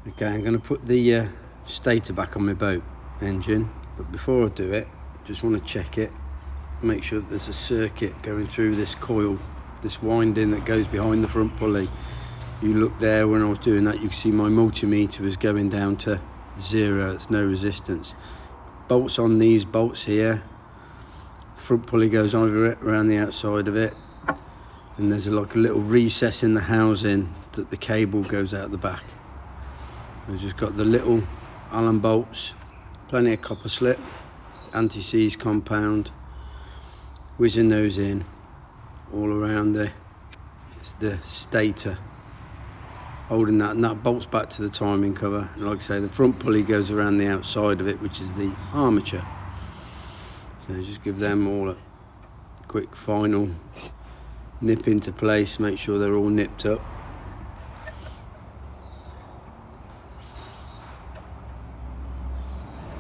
Okay, I'm going to put the stator back on my boat engine, but before I do it, just want to check it, make sure that there's a circuit going through this coil, this winding that goes behind the front pulley. You look there, when I was doing that, you can see my multimeter was going down to 0, it's no resistance. Bolts on these bolts here, front pulley goes over it, around the outside of it, and there's like a little recess in the housing that the cable goes out the back. I've just got the little Allen bolts, plenty of copper slip, anti-seize compound, whizzing those in all around the stator, holding that, and that bolts back to the timing cover. And like I say, the front pulley goes around the outside of it, which is the armature. So just give them all a quick final nip into place, make sure they're all nipped up.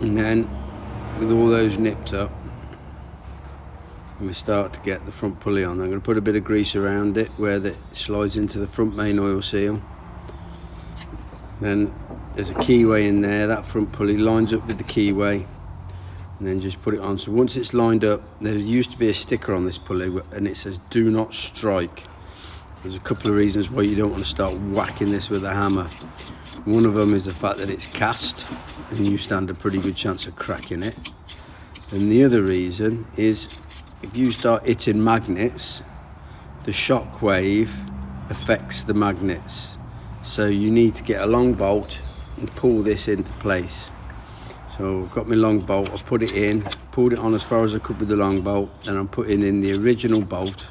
And then, with all those nipped up, I'm going to start to get the front pulley on. I'm going to put a bit of grease around it where it slides into the front main oil seal. Then there's a keyway in there. That front pulley lines up with the keyway, and then just put it on. So once it's lined up, there used to be a sticker on this pulley and it says "Do not strike." There's a couple of reasons why you don't want to start whacking this with a hammer. One of them is the fact that it's cast and you stand a pretty good chance of cracking it. And the other reason is if you start hitting magnets, the shock wave affects the magnets. So you need to get a long bolt and pull this into place. So I've got my long bolt, I've put it in, pulled it on as far as I could with the long bolt, then I'm putting in the original bolt,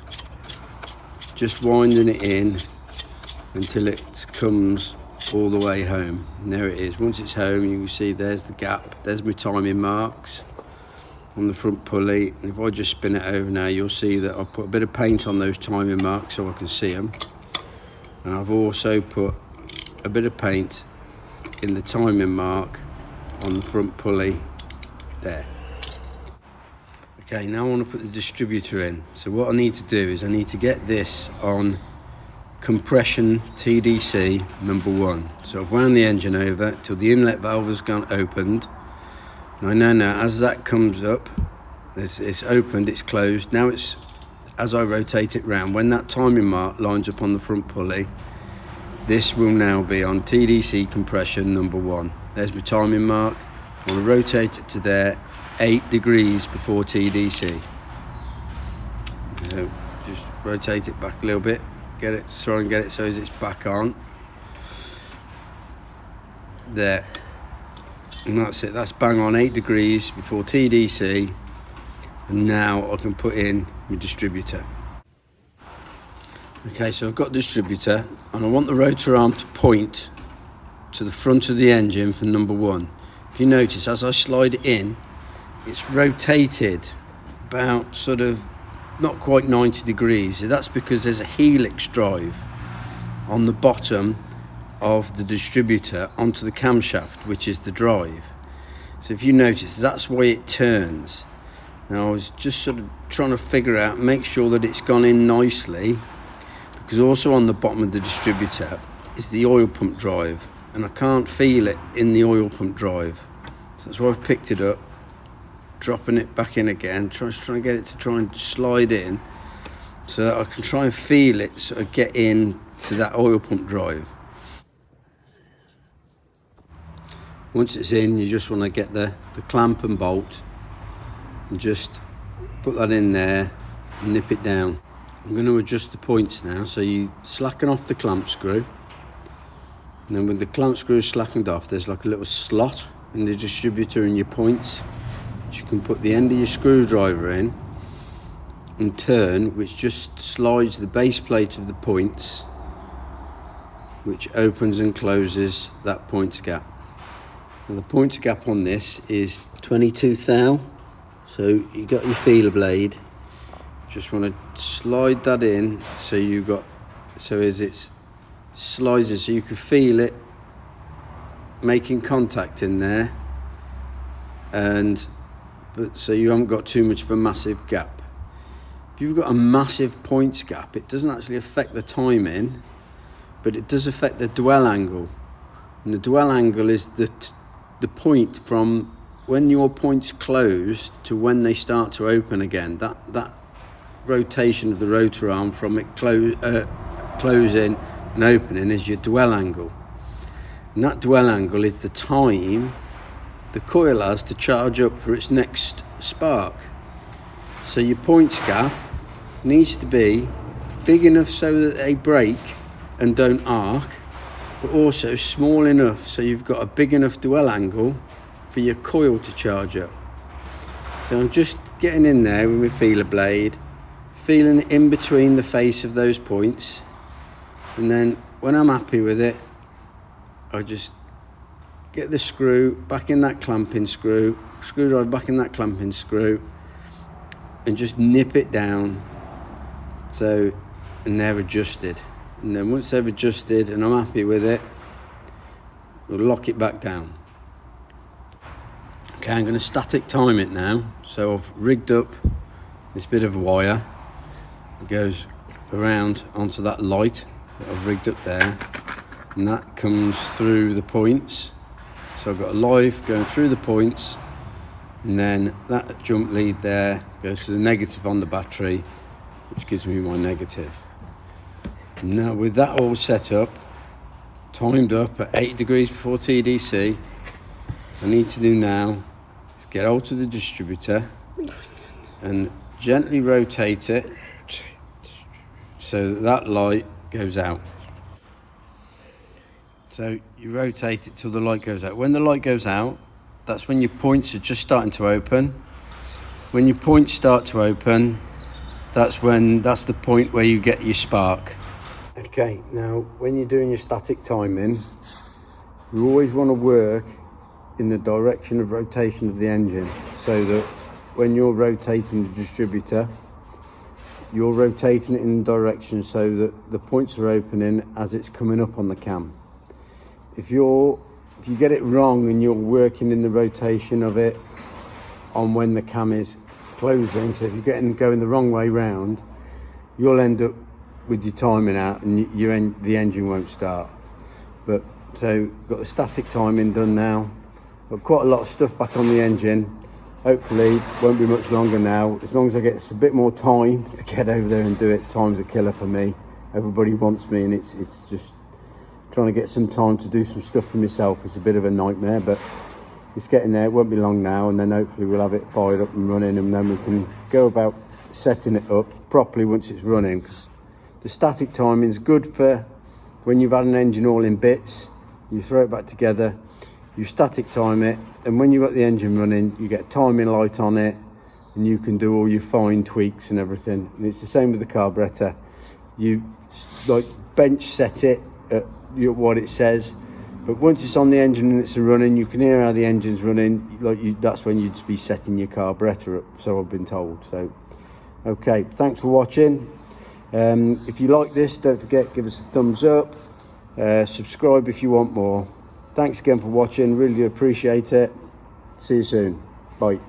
just winding it in until it comes all the way home. And there it is. Once it's home, you can see there's the gap, there's my timing marks on the front pulley. And if I just spin it over now, you'll see that I've put a bit of paint on those timing marks so I can see them, and I've also put a bit of paint in the timing mark on the front pulley there. Okay, now I want to put the distributor in. So what I need to do is I need to get this on compression TDC number 1. So I've wound the engine over till the inlet valve has gone opened. Now as that comes up, it's opened, it's closed. Now it's, as I rotate it round, when that timing mark lines up on the front pulley, this will now be on TDC compression number 1. There's my timing mark. I want to rotate it to there, 8 degrees before TDC. So just rotate it back a little bit, try and get it so it's back on. There. And that's it, that's bang on 8 degrees before TDC. And now I can put in my distributor. Okay, so I've got the distributor and I want the rotor arm to point to the front of the engine for number 1. If you notice, as I slide it in, it's rotated about sort of not quite 90 degrees. So that's because there's a helix drive on the bottom of the distributor onto the camshaft, which is the drive. So if you notice, that's why it turns. Now I was just sort of trying to figure out, make sure that it's gone in nicely, because also on the bottom of the distributor is the oil pump drive, and I can't feel it in the oil pump drive. So that's why I've picked it up, dropping it back in again, trying to get it to try and slide in so that I can try and feel it, sort of get in to that oil pump drive. Once it's in, you just want to get the clamp and bolt and just put that in there and nip it down. I'm going to adjust the points now, so you slacken off the clamp screw, and then with the clamp screw slackened off, there's like a little slot in the distributor in your points, which you can put the end of your screwdriver in and turn, which just slides the base plate of the points, which opens and closes that points gap. And the points gap on this is 22 thou, so you got your feeler blade. Just want to slide that in so as it slides in, so you can feel it making contact in there, but so you haven't got too much of a massive gap. If you've got a massive points gap, it doesn't actually affect the timing, but it does affect the dwell angle And the dwell angle is the point from when your points close to when they start to open again. That rotation of the rotor arm from it closing and opening is your dwell angle. And that dwell angle is the time the coil has to charge up for its next spark. So your points gap needs to be big enough so that they break and don't arc, but also small enough so you've got a big enough dwell angle for your coil to charge up. So I'm just getting in there with my feeler blade, feeling it in between the face of those points, and then when I'm happy with it, I just get the screw back in that clamping screw, screwdriver back in that clamping screw, and just nip it down. So, and they're adjusted. And then once they've adjusted and I'm happy with it, we'll lock it back down. Okay, I'm going to static time it now. So I've rigged up this bit of wire. It goes around onto that light that I've rigged up there. And that comes through the points. So I've got a live going through the points, and then that jump lead there goes to the negative on the battery, which gives me my negative. Now with that all set up, timed up at 8 degrees before TDC, I need to do now is get hold of the distributor and gently rotate it so that light goes out. So you rotate it till the light goes out. When the light goes out, that's when your points are just starting to open. When your points start to open, that's the point where you get your spark. Okay, now when you're doing your static timing, you always want to work in the direction of rotation of the engine, so that when you're rotating the distributor, you're rotating it in the direction so that the points are opening as it's coming up on the cam. If you get it wrong and you're working in the rotation of it on when the cam is closing, so if you're going the wrong way round, you'll end up with your timing out and the engine won't start. But so got the static timing done now. Got quite a lot of stuff back on the engine. Hopefully won't be much longer now. As long as I get a bit more time to get over there and do it. Time's a killer for me. Everybody wants me, and it's just trying to get some time to do some stuff for myself. It's a bit of a nightmare, but it's getting there. It won't be long now, and then hopefully we'll have it fired up and running, and then we can go about setting it up properly once it's running. 'Cause the static timing is good for when you've had an engine all in bits. You throw it back together, you static time it, and when you've got the engine running, you get a timing light on it, and you can do all your fine tweaks and everything. And it's the same with the carburetor. You like bench set it at what it says, but once it's on the engine and it's running, you can hear how the engine's running. That's when you'd be setting your carburetor up, so I've been told. So okay, thanks for watching. If you like this, don't forget, give us a thumbs up, subscribe if you want more. Thanks again for watching, really appreciate it. See you soon, bye.